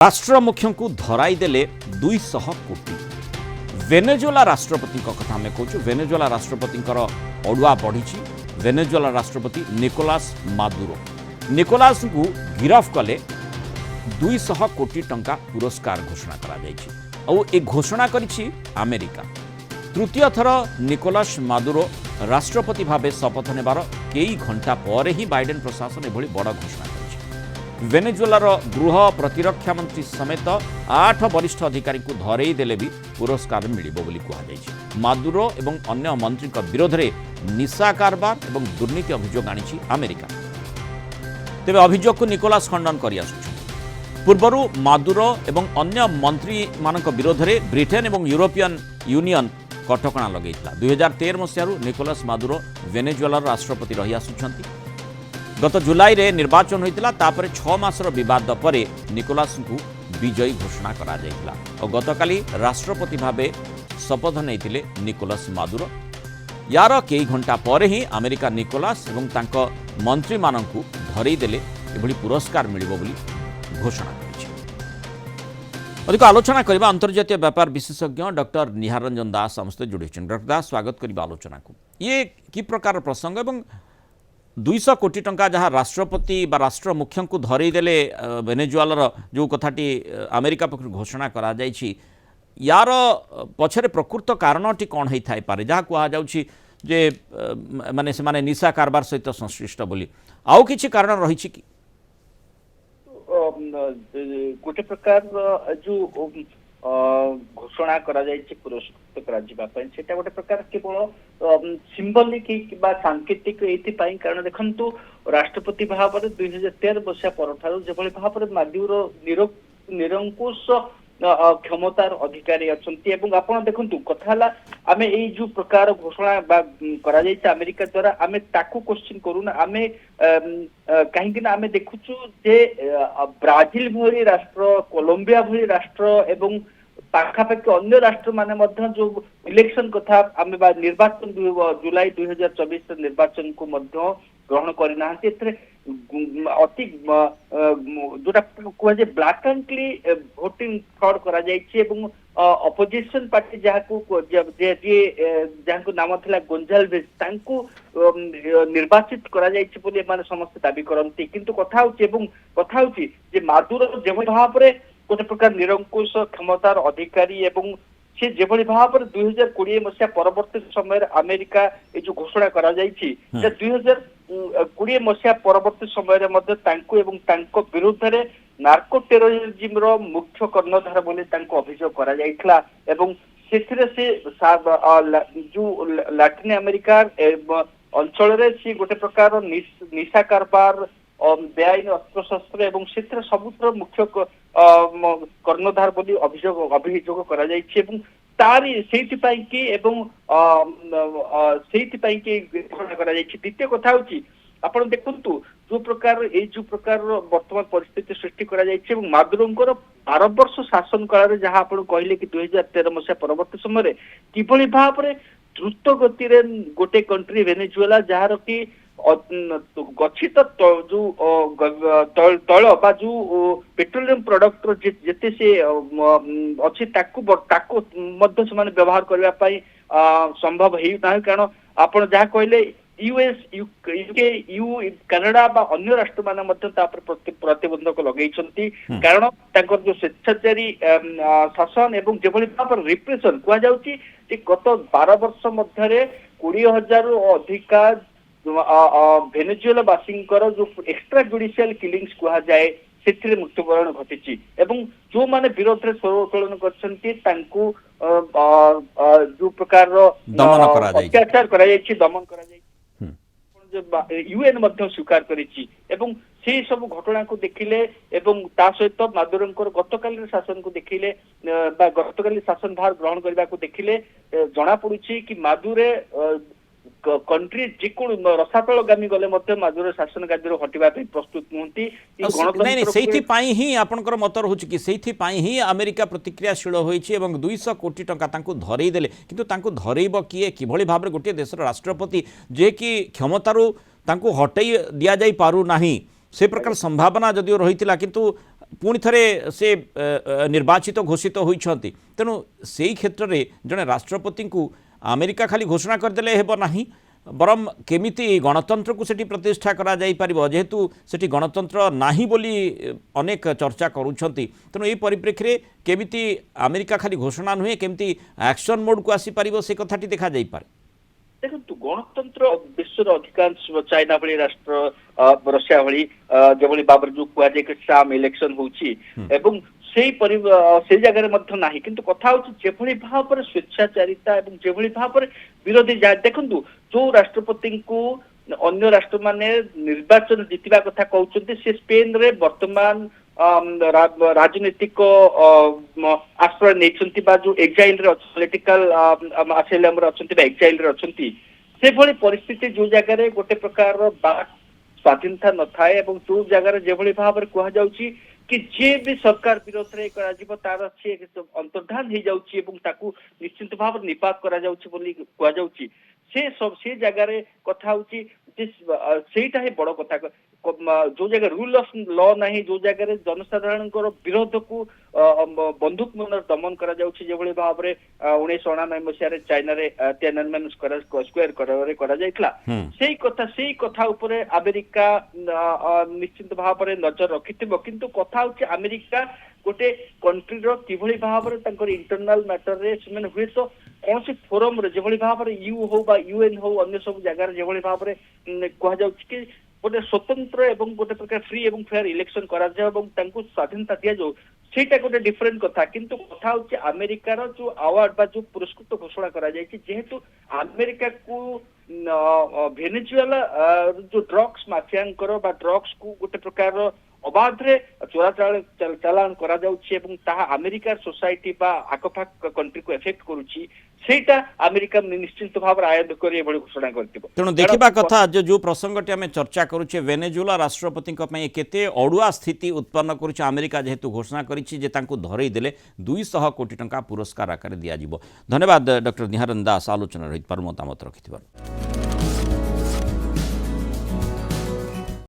राष्ट्र मुख्य को धराई देले 200 कोटी। वेनेजुएला राष्ट्रपति कथा आम कहूँ। वेनेजुएला राष्ट्रपति अड़ुआ बढ़ी। वेनेजुएला राष्ट्रपति निकोलास मादुरो निकोलास को गिरफ कले 200 कोटी टंका पुरस्कार घोषणा करा घोषणा करिछि अमेरिका। तृतीय थर निकोलास मादुरो राष्ट्रपति भावे शपथ नेबार कई घंटा पर ही बाइडेन प्रशासन एभली बड़ घोषणा करिछि। वेनेजुएलार गृह प्रतिरक्षा मंत्री समेत 8 वरिष्ठ अधिकारी को धरई देले भी पुरस्कार मिलिबो बोली कहा जायछि। मादुरो एवं अन्य मंत्री विरोध में निशा कारबार एवं दुर्नीति अभियोग आनी अमेरिका। तेबे अभियोग को निकोलास खंडन कर पूर्वरु मादुरो एवं अन्य मंत्री मानक विरोध में ब्रिटेन एवं यूरोपियन यूनियन कटकणा लगेइतला। 2013 मसीहारू निकोलास मादुरो वेनेजुएलार राष्ट्रपति रही आसुछंती। गत जुलाई रे निर्वाचन होइतिला। तापरे 6 मासर विवाद परे निकोलास को विजयी घोषणा करा जाइतिला और गतकाली राष्ट्रपति भावे शपथ नैतिले निकोलास मादुरो। यार कई घंटा पर ही अमेरिका निकोलास एवं तांको मंत्री माननकु धरई देले एभली पुरस्कार मिलिबो बोली घोषणा करिछि। अधिक आलोचना करबा अंतर्जातीय व्यापार विशेषज्ञ डॉक्टर निहार रंजन दास समस्त जोड़ी। डॉक्टर दास स्वागत करबा आलोचना को। ये कि प्रकार प्रसंग एवं 200 कोटी टंका जहाँ राष्ट्रपति बा राष्ट्र मुख्य को धरई देले वेनेजुएलार जो कथाटी अमेरिका पक्ष घोषणा करा जायछि, यार पछरे प्रकृत कारणटी कौन होई थाई पारे जहाँ कहा जाउछि जे माने से माने निशा कारबार सहित संश्लिष्ट बोली आउ किछि कारण रहिछि कि गोटे प्रकार जो घोषणा करा जायछि पुरस्कृत करा जिबा पय सेटा गोटे प्रकार केवल सिंबलिक बा सांकेतिक एथि पय कारण देखंतु राष्ट्रपति भाव 2013 वर्ष परठारु जेभली भाव मादुरो निरंकुश क्षमतार अधिकारी अछंती एवं आपण देखंतु कथाला आमे एई जो प्रकार घोषणा बा करा जायछि अमेरिका द्वारा आमे ताकू क्वेश्चन करूना आमे कहीं आमे देखुछु जे ब्राजिल भली राष्ट्र कोलंबिया भली राष्ट्र एवं पाखापाखि अन्य राष्ट्र माने मध्य जो इलेक्शन कथा आमे बा निर्वाचन जुलाई 2024 निर्वाचन को मध्य ग्रहण करिना एथरे अति जोटा कह जाए ब्लैकेंटली भोटिंग फ्रॉड करा जायछि एवं अपोजिशन पार्टी जहाँ नाम थिला गोंजाल्वेज तांको निर्वाचित करा जायछि बोली माने समस्त दाबी करंती। किंतु कथा होछि जे मादुरो जेभली भाव रे गोटे प्रकार निरंकुश क्षमतार अधिकारी एवं से जेभली भाव 2020 मसीहा परवर्ती समय अमेरिका ये जो घोषणा करा जायछि 2020 मसीहा परवर्ती समय मध्य तांको एवं तांको विरुद्ध रे नार्को टेररिज्म रो मुख्य कर्णधार बोली तांको अभियोग करा जायथला एवं सेथिरे से जो लैटिन अमेरिका अंचल रे से गोटे प्रकार निशा कारबार बेआईन अस्त्र शस्त्र एवं क्षेत्र सबुत्र मुख्य कर्णधार बोली अभियोग करा जायछि एवं तारी सेति पई कि एवं सेति पई कि घोषणा करा जायछि। द्वितीय कथा होछि आपण देखंतु जो प्रकार वर्तमान परिस्थिति सृष्टि करा जायछि एवं मादुरोंकर 12 वर्ष शासन काल जहाँ आपण कहले कि 2013 मसीहा परवर्ती समय किभली भाव रे द्रुत गति रे गोटे कंट्री वेनेजुएला जहाँ कि गच्छित जो तैल बा जो पेट्रोलियम प्रोडक्ट जेते से अच्छे ताकू मध्य से व्यवहार करबा पई संभव हेई ना कारण आपण जहाँ कहले यूएस यूके यू कनाडा बा अन्य राष्ट्र माने मध्य प्रतिबंधक लगेइछंती कारण तांकर जो स्वेच्छाचारी शासन एवं जेभली भाव रिप्रेशन कुआ जाउची जे गत 12 वर्ष मध्य 20,000 अधिका वेनेजुएला वासींकर जो एक्स्ट्रा जुडिशियल किलिंग्स कहा जाए से मृत्युवरण घटी एवं जो माने विरोध में स्वर उत्तोलन करछंती तांको जो प्रकार अत्याचार करा जायछि दमन करा जायछि यूएन मध्य स्वीकार करिछि एवं से सब घटना को देखिले एवं ता सहित मादुरोंकर गतकाली शासन को देखिले बा गतकाली शासन भार ग्रहण करबा को देखिले जणा पड़ुछि कि मादुरे कंट्री जिकुण रसातलगामी गले मध्य मादुरो शासन गादी हटिबा प्रस्तुत नुहंती। नहीं सेठी पाई ही आपनकर मत रहउछि कि सेठी पाई ही अमेरिका प्रतिक्रियाशील होइछि एवं 200 कोटी टंका तांको धरई देले किंतु तांको धरईब किए किभली भाव रे गोटे देशर राष्ट्रपति जे कि क्षमतारू तांको हटई दिया जाई पारु नाही से प्रकार संभावना जदियो रहितिला किंतु पुणी थे से निर्वाचित घोषित होती तेणु से क्षेत्र में जड़े राष्ट्रपति को अमेरिका खाली घोषणा करदे हेब नहीं बरम केमिति गणतंत्र को सेठी प्रतिष्ठा करा जाई परिबो जेहेतु सेठी गणतंत्र नाही बोली अनेक चर्चा करूछंती तेणु ये परिप्रेक्षी रे केमिति अमेरिका खाली घोषणा नुहे केमिति एक्शन मोड को आसी परिबो से कथाटी देखा जाई पारे। देखो गणतंत्र विश्वर अधिकांश चाइना भली राष्ट्र रशिया भली जो बाबर जो कुआ जे साम इलेक्शन होची एवं से जगह मध्य नाही किंतु कथा होची जेभली भाव पर स्वेच्छाचारिता एवं जेभली भाव पर विरोधी देखंतु जो राष्ट्रपति को अन्य राष्ट्र माने निर्वाचन जीतिबा कथा कहउछन्ते से स्पेन रे वर्तमान राजनीतिक आश्रय नहीं जो एक्जाइल रे पॉलिटिकल असाइलम रे अछंती बा एक्जाइल रे अछंती से भली परिस्थिति जो जगह रे गोटे प्रकार स्वाधीनता न थाए एवं जो जगह रे जेभली भाव रे कहा जाउची कि जे भी सरकार विरोध रे करा जिवो तार अछि अंतर्धान हे जाउची एवं ताकू निश्चित भाव निपात करा जाउची बोली कहा जाउची से जगह रे कथा होची सेटा है बड़ कथा जो जगह रूल ऑफ लॉ नहीं जो जगह जनसाधारण विरोध को बंदूक मन दमन करा जाउची जेभली भाव रे 1999 मसिया चाइना रे तियाननमेन स्क्वायर करा जाइतला सेही कथा ऊपर अमेरिका निश्चित भाव रे नजर रखिथिबो किंतु कथा होची अमेरिका गोटे कंट्री रो किभली भाव रे तांकर इंटरनल मैटर रे सेमन हुए तो कौन सी फोरम रे जेभली भाव रे यू हो बा यूएन हो अन्य सब जगह जेभली भाव रे कहा जाउची कि गोटे स्वतंत्र एवं गोटे प्रकार फ्री एवं फेयर इलेक्शन करा जाए एवं तांको स्वाधीनता दिया जाओ सेटा गोटे डिफरेंट कथा किंतु कथा होची अमेरिकार जो अवार्ड बा जो पुरस्कृत घोषणा करा जाय जेहेतु अमेरिका को वेनेजुएला जो ड्रग्स माफियांकर बा ड्रग्स को गोटे प्रकार अबाध रे चोरा चालान करा जाउची एवं ताहा अमेरिकार सोसाइटी बा आखपाख कंट्री को इफेक्ट करूची सेटा अमेरिका निश्चित भाव आयोजन कर एभली घोषणा करथिबो। तेणु देखिबा कथा जो प्रसंगटी आम चर्चा करुचे वेनेजुएला राष्ट्रपति केते अड़ुआ स्थिति उत्पन्न करुचे अमेरिका जेहेतु घोषणा करिछि जे तांको धरई देले 200 कोटी टंका पुरस्कार आकार दिया जिवो। धन्यवाद डॉक्टर निहारन दास आलोचना रहित पर मतामत रखिथिबार।